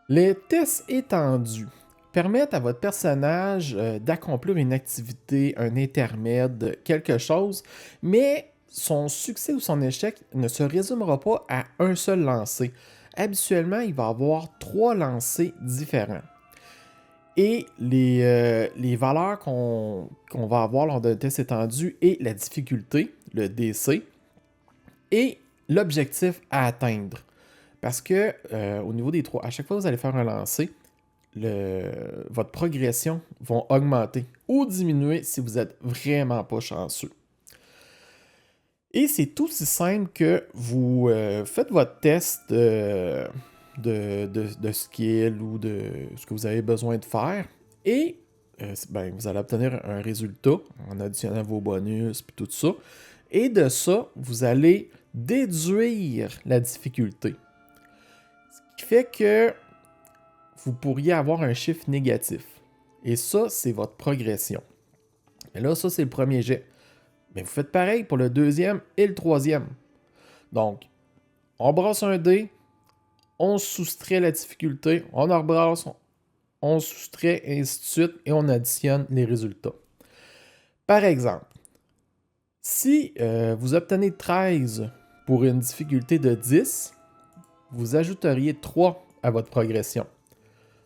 Les tests étendus permettent à votre personnage d'accomplir une activité, un intermède, quelque chose, mais son succès ou son échec ne se résumera pas à un seul lancer. Habituellement, il va avoir 3 lancers différents. Et les valeurs qu'on va avoir lors d'un test étendu et la difficulté, le DC, et l'objectif à atteindre. Parce que au niveau des 3, à chaque fois que vous allez faire un lancer, votre progression va augmenter ou diminuer si vous êtes vraiment pas chanceux. Et c'est aussi simple que vous faites votre test de skill ou de ce que vous avez besoin de faire et ben, vous allez obtenir un résultat en additionnant vos bonus et tout ça. Et de ça, vous allez déduire la difficulté. Ce qui fait que vous pourriez avoir un chiffre négatif. Et ça, c'est votre progression. Mais là, ça, c'est le premier jet. Mais vous faites pareil pour le deuxième et le troisième. Donc, on brasse un dé, on soustrait la difficulté, on en rebrasse, on soustrait, et ainsi de suite, et on additionne les résultats. Par exemple, si vous obtenez 13 pour une difficulté de 10, vous ajouteriez 3 à votre progression.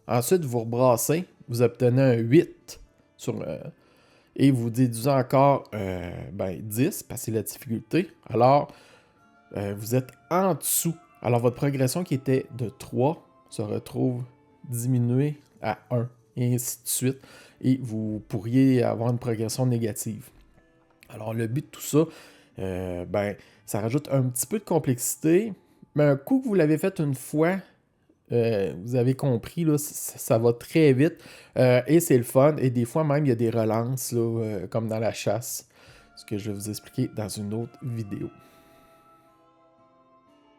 Ensuite, vous rebrassez, vous obtenez un 8 sur, et vous déduisez encore 10, parce que c'est la difficulté. Alors, vous êtes en dessous. Alors, votre progression qui était de 3 se retrouve diminuée à 1, et ainsi de suite. Et vous pourriez avoir une progression négative. Alors, le but de tout ça, ça rajoute un petit peu de complexité, mais un coup que vous l'avez fait une fois, vous avez compris, là, ça va très vite et c'est le fun. Et des fois, même, il y a des relances, là, comme dans la chasse, ce que je vais vous expliquer dans une autre vidéo.